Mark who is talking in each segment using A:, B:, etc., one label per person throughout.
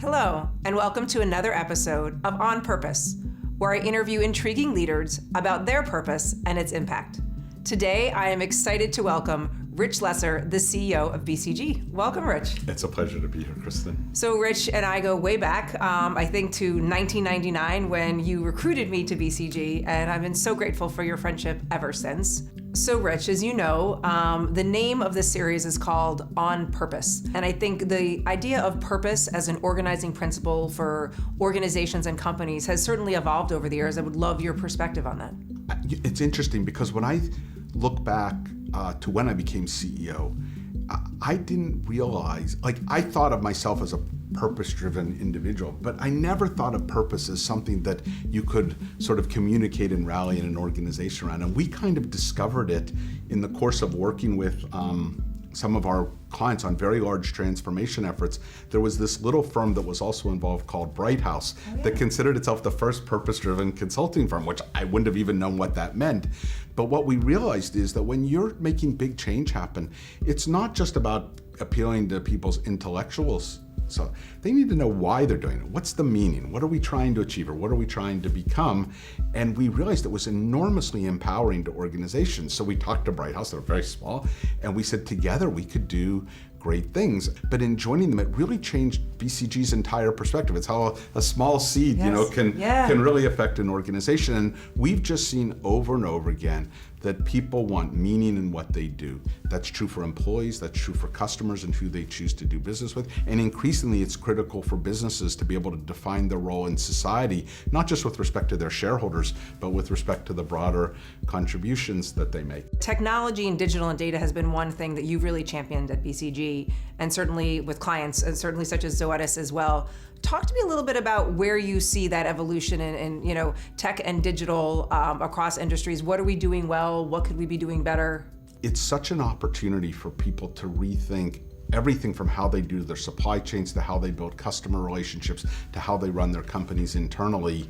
A: Hello, and welcome to another episode of On Purpose, where I interview intriguing leaders about their purpose and its impact. Today, I am excited to welcome Rich Lesser, the CEO of BCG. Welcome, Rich.
B: It's a pleasure to be here, Kristin.
A: So Rich and I go way back, I think to 1999 when you recruited me to BCG, and I've been so grateful for your friendship ever since. So Rich, as you know, the name of this series is called On Purpose. And I think the idea of purpose as an organizing principle for organizations and companies has certainly evolved over the years. I would love your perspective on that.
B: It's interesting because when I look back to when I became CEO, I didn't realize, I thought of myself as a purpose-driven individual, but I never thought of purpose as something that you could sort of communicate and rally in an organization around. And we kind of discovered it in the course of working with some of our clients on very large transformation efforts. There was this little firm that was also involved called Bright House that considered itself the first purpose-driven consulting firm, which I wouldn't have even known what that meant. But what we realized is that when you're making big change happen, it's not just about appealing to people's intellectuals. So they need to know why they're doing it. What's the meaning? What are we trying to achieve, or what are we trying to become? And we realized it was enormously empowering to organizations. So we talked to Bright House, they're very small, and we said together we could do great things. But in joining them, it really changed BCG's entire perspective. It's how a small seed, can really affect an organization. And we've just seen over and over again that people want meaning in what they do. That's true for employees, that's true for customers and who they choose to do business with. And increasingly, it's critical for businesses to be able to define their role in society, not just with respect to their shareholders, but with respect to the broader contributions that they make.
A: Technology and digital and data has been one thing that you've really championed at BCG, and certainly with clients, and certainly such as Zoetis as well. Talk to me a little bit about where you see that evolution in tech and digital across industries. What are we doing well? What could we be doing better?
B: It's such an opportunity for people to rethink everything from how they do their supply chains to how they build customer relationships to how they run their companies internally,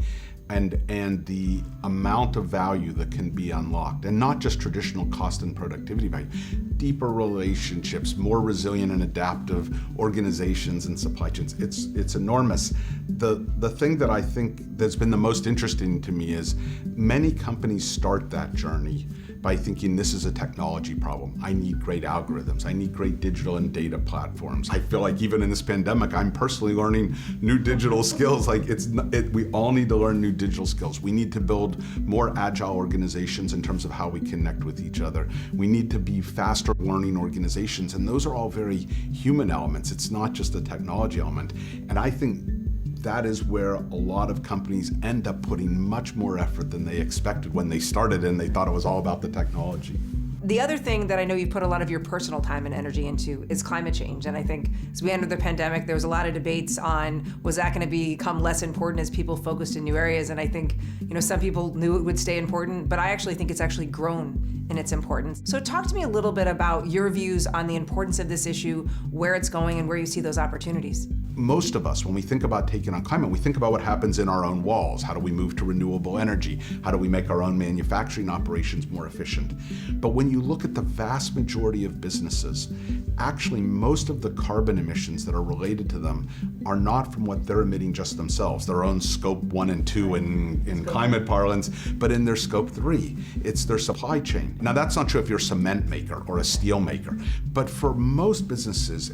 B: and the amount of value that can be unlocked, and not just traditional cost and productivity value, deeper relationships, more resilient and adaptive organizations and supply chains. It's enormous. The thing that I think that's been the most interesting to me is many companies start that journey by thinking this is a technology problem. I need great algorithms. I need great digital and data platforms. I feel like even in this pandemic, I'm personally learning new digital skills. We all need to learn new digital skills. We need to build more agile organizations in terms of how we connect with each other. We need to be faster learning organizations, and those are all very human elements. It's not just a technology element. And I think that is where a lot of companies end up putting much more effort than they expected when they started and they thought it was all about the technology.
A: The other thing that I know you put a lot of your personal time and energy into is climate change. And I think as we entered the pandemic, there was a lot of debates on, was that going to become less important as people focused in new areas? And I think, some people knew it would stay important, but I actually think it's actually grown in its importance. So talk to me a little bit about your views on the importance of this issue, where it's going, and where you see those opportunities.
B: Most of us, when we think about taking on climate, we think about what happens in our own walls. How do we move to renewable energy? How do we make our own manufacturing operations more efficient? But when you look at the vast majority of businesses, actually most of the carbon emissions that are related to them are not from what they're emitting just themselves, their own scope 1 and 2 in climate parlance, but in their scope 3. It's their supply chain. Now that's not true if you're a cement maker or a steel maker, but for most businesses,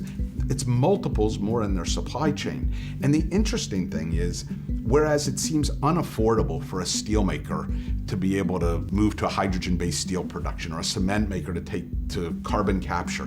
B: it's multiples more in their supply chain. And the interesting thing is, whereas it seems unaffordable for a steel maker to be able to move to a hydrogen-based steel production or a cement maker to take to carbon capture,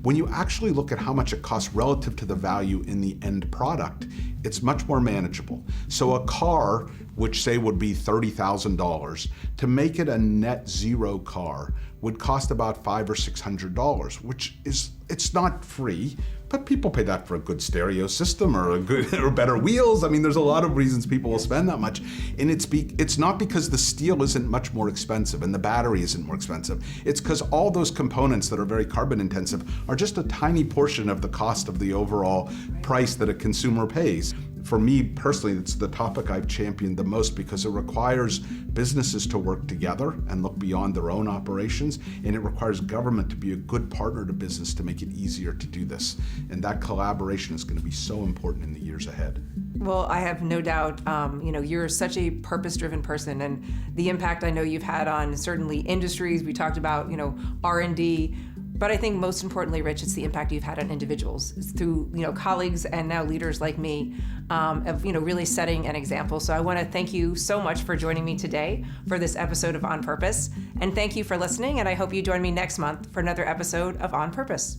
B: when you actually look at how much it costs relative to the value in the end product, it's much more manageable. So a car, which say would be $30,000, to make it a net zero car would cost about $500 or $600, which is, it's not free, but people pay that for a good stereo system or or better wheels. I mean, there's a lot of reasons people will spend that much. And it's not because the steel isn't much more expensive and the battery isn't more expensive. It's because all those components that are very carbon intensive are just a tiny portion of the cost of the overall price that a consumer pays. for me personally, it's the topic I've championed the most because it requires businesses to work together and look beyond their own operations, and it requires government to be a good partner to business to make it easier to do this. And that collaboration is going to be so important in the years ahead.
A: Well, I have no doubt, you're such a purpose-driven person, and the impact I know you've had on certainly industries. We talked about, R&D, but I think most importantly, Rich, it's the impact you've had on individuals. It's through, colleagues and now leaders like me, of, really setting an example. So I want to thank you so much for joining me today for this episode of On Purpose. And thank you for listening. And I hope you join me next month for another episode of On Purpose.